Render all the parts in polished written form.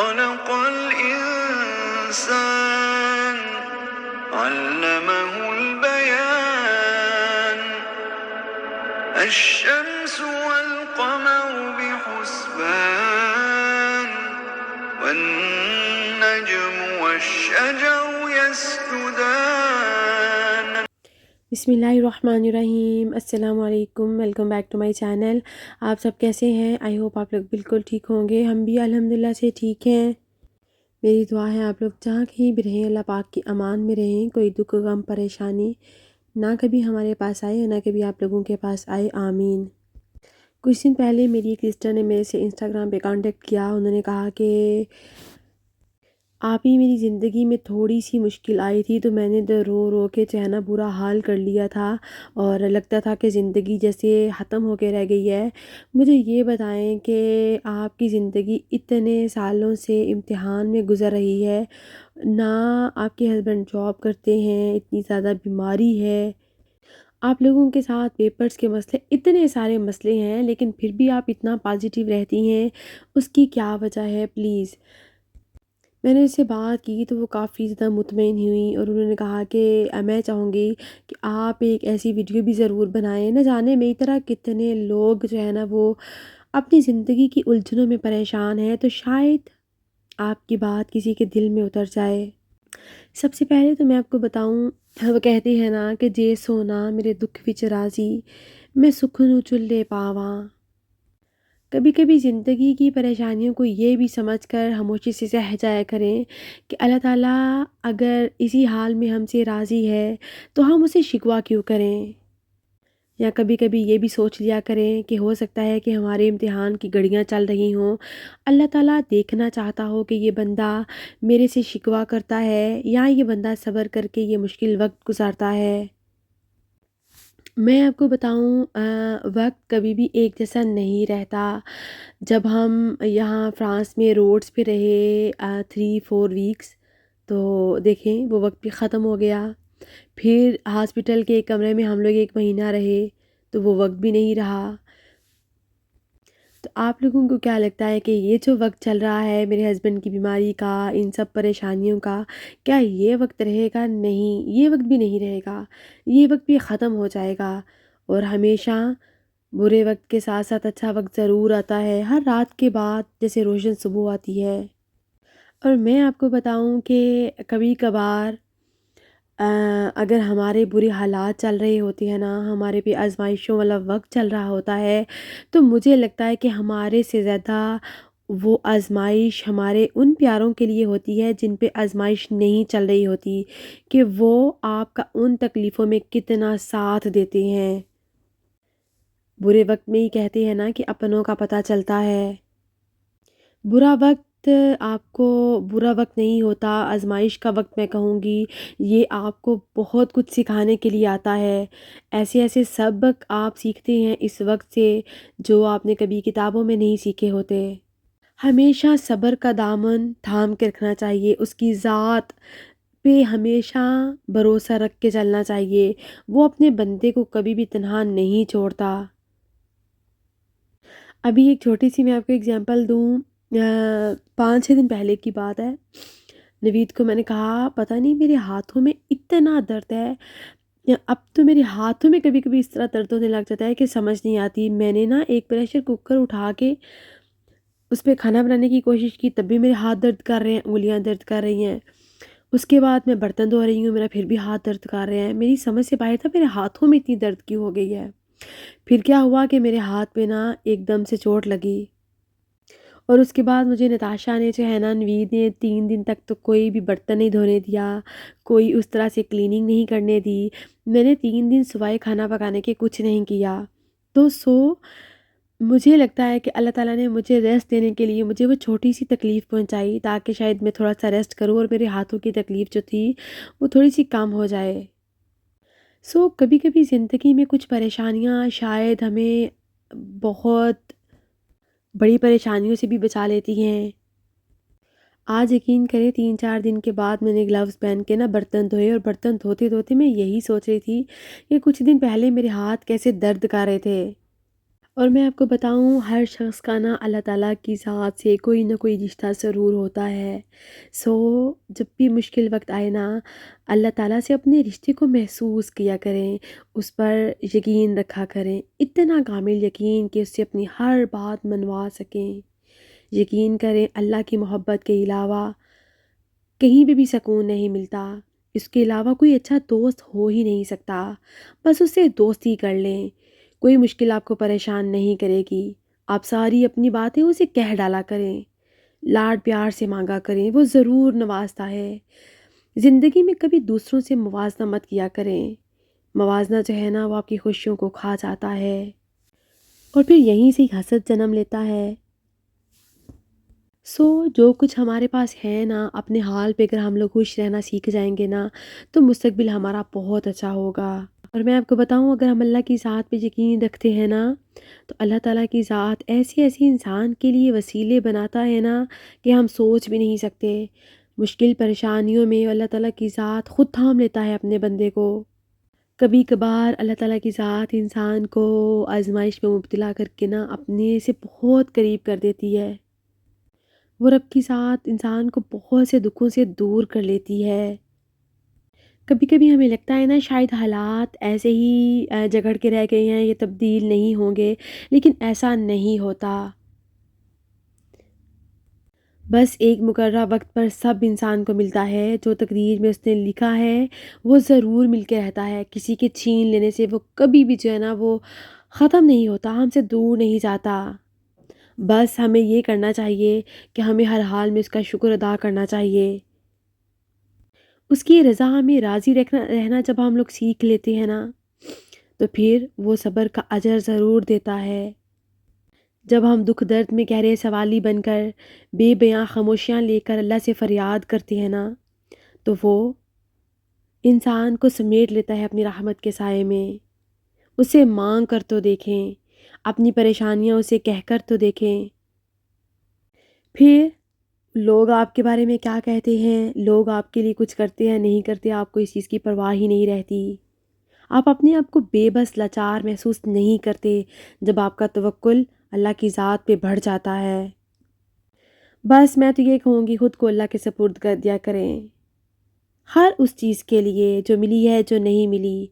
خلق الإنسان علمه البيان الشمس والقمر بحسبان والنجم والشجر يسجدان. بسم اللہ الرحمن الرحیم. السلام علیکم. Welcome back to my channel. آپ سب کیسے ہیں؟ آئی ہوپ آپ لوگ بالکل ٹھیک ہوں گے. ہم بھی الحمدللہ سے ٹھیک ہیں. میری دعا ہے آپ لوگ جہاں کہیں بھی رہیں اللہ پاک کی امان میں رہیں. کوئی دکھ غم پریشانی نہ کبھی ہمارے پاس آئے نہ کبھی آپ لوگوں کے پاس آئے. آمین. کچھ دن پہلے میری ایک سسٹر نے میرے سے انسٹاگرام پہ کانٹیکٹ کیا. انہوں نے کہا کہ آپ ہی میری زندگی میں تھوڑی سی مشکل آئی تھی تو میں نے رو رو کے چہنا برا حال کر لیا تھا اور لگتا تھا کہ زندگی جیسے ختم ہو کے رہ گئی ہے. مجھے یہ بتائیں کہ آپ کی زندگی اتنے سالوں سے امتحان میں گزر رہی ہے، نہ آپ کے ہسبینڈ جاب کرتے ہیں، اتنی زیادہ بیماری ہے، آپ لوگوں کے ساتھ پیپرز کے مسئلے، اتنے سارے مسئلے ہیں، لیکن پھر بھی آپ اتنا پازیٹیو رہتی ہیں. اس کی کیا وجہ ہے؟ پلیز. میں نے اس سے بات کی تو وہ کافی زیادہ مطمئن ہوئی اور انہوں نے کہا کہ میں چاہوں گی کہ آپ ایک ایسی ویڈیو بھی ضرور بنائیں. نہ جانے میری طرح کتنے لوگ جو ہے نا وہ اپنی زندگی کی الجھنوں میں پریشان ہیں، تو شاید آپ کی بات کسی کے دل میں اتر جائے. سب سے پہلے تو میں آپ کو بتاؤں، وہ کہتے ہیں نا کہ جے سونا میرے دکھ وچ راضی، میں سکھ نو چلے پاواں. کبھی کبھی زندگی کی پریشانیوں کو یہ بھی سمجھ کر خاموشی سے سہ جایا کریں کہ اللہ تعالیٰ اگر اسی حال میں ہم سے راضی ہے تو ہم اسے شکوہ کیوں کریں. یا کبھی کبھی یہ بھی سوچ لیا کریں کہ ہو سکتا ہے کہ ہمارے امتحان کی گھڑیاں چل رہی ہوں، اللہ تعالیٰ دیکھنا چاہتا ہو کہ یہ بندہ میرے سے شکوہ کرتا ہے یا یہ بندہ صبر کر کے یہ مشکل وقت گزارتا ہے. میں آپ کو بتاؤں، وقت کبھی بھی ایک جیسا نہیں رہتا. جب ہم یہاں فرانس میں روڈز پہ رہے 3-4 ویکس تو دیکھیں وہ وقت بھی ختم ہو گیا. پھر ہاسپٹل کے ایک کمرے میں ہم لوگ 1 مہینہ رہے تو وہ وقت بھی نہیں رہا. تو آپ لوگوں کو کیا لگتا ہے کہ یہ جو وقت چل رہا ہے میرے ہسبینڈ کی بیماری کا، ان سب پریشانیوں کا، کیا یہ وقت رہے گا؟ نہیں، یہ وقت بھی نہیں رہے گا. یہ وقت بھی ختم ہو جائے گا اور ہمیشہ برے وقت کے ساتھ ساتھ اچھا وقت ضرور آتا ہے. ہر رات کے بعد جیسے روشن صبح آتی ہے. اور میں آپ کو بتاؤں کہ کبھی کبھار اگر ہمارے برے حالات چل رہے ہوتے ہیں نا، ہمارے پہ آزمائشوں والا وقت چل رہا ہوتا ہے، تو مجھے لگتا ہے کہ ہمارے سے زیادہ وہ آزمائش ہمارے ان پیاروں کے لیے ہوتی ہے جن پہ آزمائش نہیں چل رہی ہوتی، کہ وہ آپ کا ان تکلیفوں میں کتنا ساتھ دیتے ہیں. برے وقت میں ہی کہتے ہیں نا کہ اپنوں کا پتہ چلتا ہے. برا وقت آپ کو برا وقت نہیں ہوتا، آزمائش کا وقت میں کہوں گی یہ آپ کو بہت کچھ سکھانے کے لیے آتا ہے. ایسے ایسے سبق آپ سیکھتے ہیں اس وقت سے جو آپ نے کبھی کتابوں میں نہیں سیکھے ہوتے. ہمیشہ صبر کا دامن تھام کے رکھنا چاہیے، اس کی ذات پہ ہمیشہ بھروسہ رکھ کے چلنا چاہیے. وہ اپنے بندے کو کبھی بھی تنہا نہیں چھوڑتا. ابھی ایک چھوٹی سی میں آپ کو اگزامپل دوں، 5-6 دن پہلے کی بات ہے. نوید کو میں نے کہا پتہ نہیں میرے ہاتھوں میں اتنا درد ہے، اب تو میرے ہاتھوں میں کبھی کبھی اس طرح درد ہونے لگ جاتا ہے کہ سمجھ نہیں آتی. میں نے نا ایک پریشر کوکر اٹھا کے اس پہ کھانا بنانے کی کوشش کی، تب بھی میرے ہاتھ درد کر رہے ہیں، انگلیاں درد کر رہی ہیں. اس کے بعد میں برتن دھو رہی ہوں، میرا پھر بھی ہاتھ درد کر رہے ہیں. میری سمجھ سے باہر تھا میرے ہاتھوں میں اتنی درد کیوں ہو گئی ہے. پھر کیا ہوا کہ میرے ہاتھ پہ نا ایک دم سے چوٹ لگی اور اس کے بعد مجھے نتاشا نے جو ہے نا، نوید نے 3 دن تک تو کوئی بھی برتن نہیں دھونے دیا، کوئی اس طرح سے کلیننگ نہیں کرنے دی. میں نے 3 دن سوائے کھانا پکانے کے کچھ نہیں کیا. تو مجھے لگتا ہے کہ اللہ تعالیٰ نے مجھے ریسٹ دینے کے لیے مجھے وہ چھوٹی سی تکلیف پہنچائی تاکہ شاید میں تھوڑا سا ریسٹ کروں اور میرے ہاتھوں کی تکلیف جو تھی وہ تھوڑی سی کم ہو جائے. کبھی کبھی زندگی میں کچھ پریشانیاں شاید ہمیں بہت بڑی پریشانیوں سے بھی بچا لیتی ہیں. آج یقین کریں 3-4 دن کے بعد میں نے گلوز پہن کے نا برتن دھوئے اور برتن دھوتے دھوتے میں یہی سوچ رہی تھی کہ کچھ دن پہلے میرے ہاتھ کیسے درد کر رہے تھے. اور میں آپ کو بتاؤں ہر شخص کا نا اللہ تعالیٰ کی ذات سے کوئی نہ کوئی رشتہ ضرور ہوتا ہے۔ سو جب بھی مشکل وقت آئے نا اللہ تعالیٰ سے اپنے رشتے کو محسوس کیا کریں، اس پر یقین رکھا کریں، اتنا کامل یقین کہ اس سے اپنی ہر بات منوا سکیں۔ یقین کریں اللہ کی محبت کے علاوہ کہیں بھی سکون نہیں ملتا، اس کے علاوہ کوئی اچھا دوست ہو ہی نہیں سکتا، بس اس سے دوستی کر لیں، کوئی مشکل آپ کو پریشان نہیں کرے گی، آپ ساری اپنی باتیں اسے کہہ ڈالا کریں، لاڈ پیار سے مانگا کریں، وہ ضرور نوازتا ہے۔ زندگی میں کبھی دوسروں سے موازنہ مت کیا کریں، موازنہ جو ہے نا وہ آپ کی خوشیوں کو کھا جاتا ہے اور پھر یہیں سے ہی حسد جنم لیتا ہے۔ جو کچھ ہمارے پاس ہے نا اپنے حال پہ اگر ہم لوگ خوش رہنا سیکھ جائیں گے نا تو مستقبل ہمارا بہت اچھا ہوگا۔ اور میں آپ کو بتاؤں اگر ہم اللہ کی ذات پہ یقین رکھتے ہیں نا تو اللہ تعالیٰ کی ذات ایسی ایسی انسان کے لیے وسیلے بناتا ہے نا کہ ہم سوچ بھی نہیں سکتے۔ مشکل پریشانیوں میں اللہ تعالیٰ کی ذات خود تھام لیتا ہے اپنے بندے کو۔ کبھی کبھار اللہ تعالیٰ کی ذات انسان کو آزمائش میں مبتلا کر کے نا اپنے سے بہت قریب کر دیتی ہے۔ وہ رب کی ذات انسان کو بہت سے دکھوں سے دور کر لیتی ہے۔ کبھی کبھی ہمیں لگتا ہے نا شاید حالات ایسے ہی جگڑ کے رہ گئے ہیں، یہ تبدیل نہیں ہوں گے، لیکن ایسا نہیں ہوتا۔ بس ایک مقررہ وقت پر سب انسان کو ملتا ہے، جو تقدیر میں اس نے لکھا ہے وہ ضرور مل کے رہتا ہے، کسی کے چھین لینے سے وہ کبھی بھی جو ہے نا وہ ختم نہیں ہوتا، ہم سے دور نہیں جاتا۔ بس ہمیں یہ کرنا چاہیے کہ ہمیں ہر حال میں اس کا شکر ادا کرنا چاہیے۔ اس کی رضا میں راضی رہنا جب ہم لوگ سیکھ لیتے ہیں نا تو پھر وہ صبر کا اجر ضرور دیتا ہے۔ جب ہم دکھ درد میں گہرے سوالی بن کر بے بیاں خاموشیاں لے کر اللہ سے فریاد کرتے ہیں نا تو وہ انسان کو سمیٹ لیتا ہے اپنی رحمت کے سائے میں۔ اسے مانگ کر تو دیکھیں، اپنی پریشانیاں اسے کہہ کر تو دیکھیں۔ پھر لوگ آپ کے بارے میں کیا کہتے ہیں، لوگ آپ کے لیے کچھ کرتے ہیں نہیں کرتے، آپ کو اس چیز کی پرواہ ہی نہیں رہتی۔ آپ اپنے آپ کو بے بس لاچار محسوس نہیں کرتے جب آپ کا توکل اللہ کی ذات پہ بڑھ جاتا ہے۔ بس میں تو یہ کہوں گی خود کو اللہ کے سپرد کر دیا کریں، ہر اس چیز کے لیے جو ملی ہے جو نہیں ملی،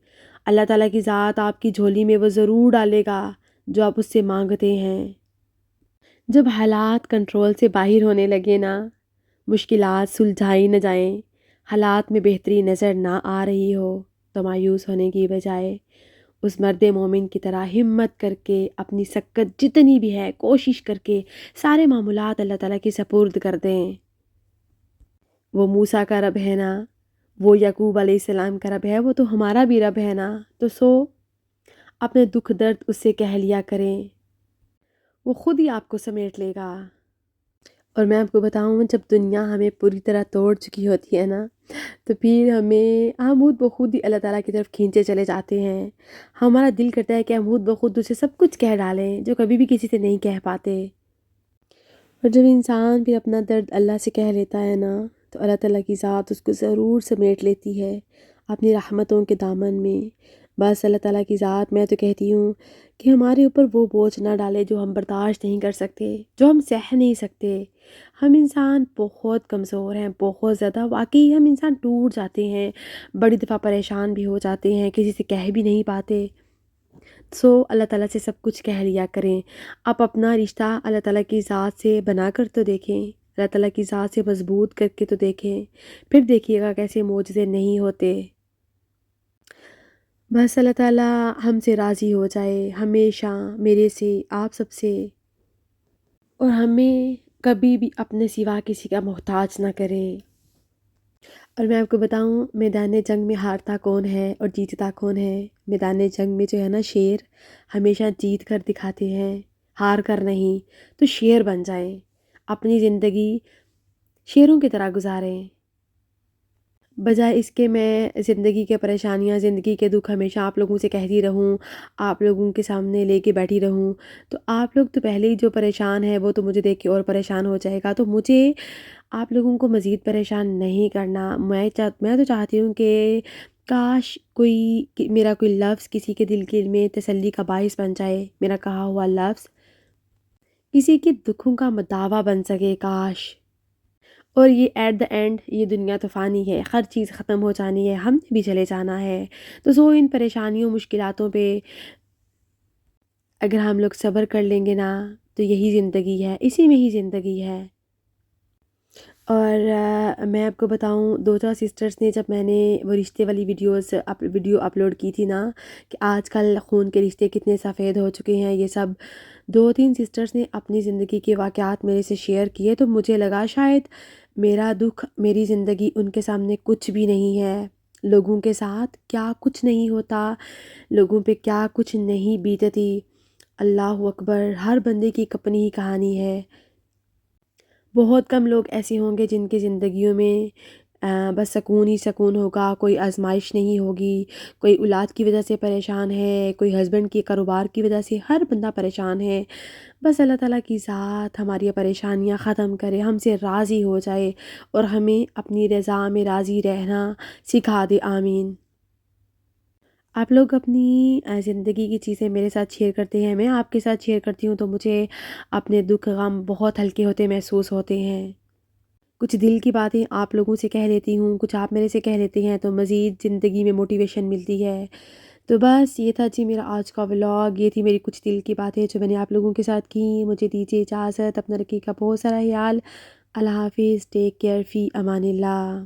اللہ تعالیٰ کی ذات آپ کی جھولی میں وہ ضرور ڈالے گا جو آپ اس سے مانگتے ہیں۔ جب حالات کنٹرول سے باہر ہونے لگے نا، مشکلات سلجھائی نہ جائیں، حالات میں بہتری نظر نہ آ رہی ہو تو مایوس ہونے کی بجائے اس مرد مومن کی طرح ہمت کر کے اپنی سکت جتنی بھی ہے کوشش کر کے سارے معاملات اللہ تعالیٰ کے سپرد کر دیں۔ وہ موسیٰ کا رب ہے نا، وہ یعقوب علیہ السلام کا رب ہے، وہ تو ہمارا بھی رب ہے نا، تو اپنے دکھ درد اس سے کہہ لیا کریں، وہ خود ہی آپ کو سمیٹ لے گا۔ اور میں آپ کو بتاؤں جب دنیا ہمیں پوری طرح توڑ چکی ہوتی ہے نا تو پھر ہم خود بخود ہی اللہ تعالیٰ کی طرف کھینچے چلے جاتے ہیں۔ ہمارا دل کرتا ہے کہ ہم خود بخود اسے سب کچھ کہہ ڈالیں جو کبھی بھی کسی سے نہیں کہہ پاتے۔ اور جب انسان پھر اپنا درد اللہ سے کہہ لیتا ہے نا تو اللہ تعالیٰ کی ذات اس کو ضرور سمیٹ لیتی ہے اپنی رحمتوں کے دامن میں۔ بس اللہ تعالیٰ کی ذات میں تو کہتی ہوں کہ ہمارے اوپر وہ بوجھ نہ ڈالے جو ہم برداشت نہیں کر سکتے، جو ہم سہ نہیں سکتے۔ ہم انسان بہت کمزور ہیں، بہت زیادہ، واقعی ہم انسان ٹوٹ جاتے ہیں، بڑی دفعہ پریشان بھی ہو جاتے ہیں، کسی سے کہہ بھی نہیں پاتے۔ اللہ تعالیٰ سے سب کچھ کہہ لیا کریں۔ آپ اپنا رشتہ اللہ تعالیٰ کی ذات سے بنا کر تو دیکھیں، اللہ تعالیٰ کی ذات سے مضبوط کر کے تو دیکھیں، پھر دیکھیے گا کیسے معجزے نہیں ہوتے۔ بس اللہ تعالیٰ ہم سے راضی ہو جائے ہمیشہ، میرے سے، آپ سب سے، اور ہمیں کبھی بھی اپنے سوا کسی کا محتاج نہ کرے۔ اور میں آپ کو بتاؤں میدان جنگ میں ہارتا کون ہے اور جیتتا کون ہے؟ میدان جنگ میں جو ہے نا شیر ہمیشہ جیت کر دکھاتے ہیں، ہار کر نہیں، تو شیر بن جائیں، اپنی زندگی شیروں کی طرح گزاریں۔ بجائے اس کے میں زندگی کے پریشانیاں، زندگی کے دکھ ہمیشہ آپ لوگوں سے کہتی رہوں، آپ لوگوں کے سامنے لے کے بیٹھی رہوں، تو آپ لوگ تو پہلے ہی جو پریشان ہے وہ تو مجھے دیکھ کے اور پریشان ہو جائے گا، تو مجھے آپ لوگوں کو مزید پریشان نہیں کرنا۔ میں تو چاہتی ہوں کہ کاش میرا کوئی لفظ کسی کے دل کے میں تسلی کا باعث بن جائے، میرا کہا ہوا لفظ کسی کے دکھوں کا مداوا بن سکے، کاش۔ اور یہ ایٹ دا اینڈ یہ دنیا تو فانی ہے، ہر چیز ختم ہو جانی ہے، ہم نے بھی چلے جانا ہے، تو ان پریشانیوں مشکلاتوں پہ اگر ہم لوگ صبر کر لیں گے نا تو یہی زندگی ہے، اسی میں ہی زندگی ہے۔ اور میں آپ کو بتاؤں، دو چار سسٹرز نے جب میں نے وہ رشتے والی ویڈیو اپلوڈ کی تھی نا کہ آج کل خون کے رشتے کتنے سفید ہو چکے ہیں، یہ سب دو تین سسٹرز نے اپنی زندگی کے واقعات میرے سے شیئر کیے، تو مجھے لگا شاید میرا دکھ، میری زندگی ان کے سامنے کچھ بھی نہیں ہے۔ لوگوں کے ساتھ کیا کچھ نہیں ہوتا، لوگوں پہ کیا کچھ نہیں بیتتی، اللہ اکبر، ہر بندے کی ایک اپنی ہی کہانی ہے۔ بہت کم لوگ ایسے ہوں گے جن کی زندگیوں میں بس سکون ہی سکون ہوگا، کوئی آزمائش نہیں ہوگی، کوئی اولاد کی وجہ سے پریشان ہے، کوئی ہسبینڈ کے کاروبار کی وجہ سے، ہر بندہ پریشان ہے۔ بس اللہ تعالیٰ کی ذات ہماری پریشانیاں ختم کرے، ہم سے راضی ہو جائے اور ہمیں اپنی رضا میں راضی رہنا سکھا دے، آمین۔ آپ لوگ اپنی زندگی کی چیزیں میرے ساتھ شیئر کرتے ہیں، میں آپ کے ساتھ شیئر کرتی ہوں، تو مجھے اپنے دکھ غم بہت ہلکے ہوتے محسوس ہوتے ہیں۔ کچھ دل کی باتیں آپ لوگوں سے کہہ لیتی ہوں، کچھ آپ میرے سے کہہ لیتے ہیں، تو مزید زندگی میں موٹیویشن ملتی ہے۔ تو بس یہ تھا جی میرا آج کا ولاگ، یہ تھی میری کچھ دل کی باتیں جو میں نے آپ لوگوں کے ساتھ کی۔ مجھے دیجیے اجازت، اپنا رکھیے گا بہت سارا خیال۔ اللہ حافظ، ٹیک کیئر، فی امان اللہ۔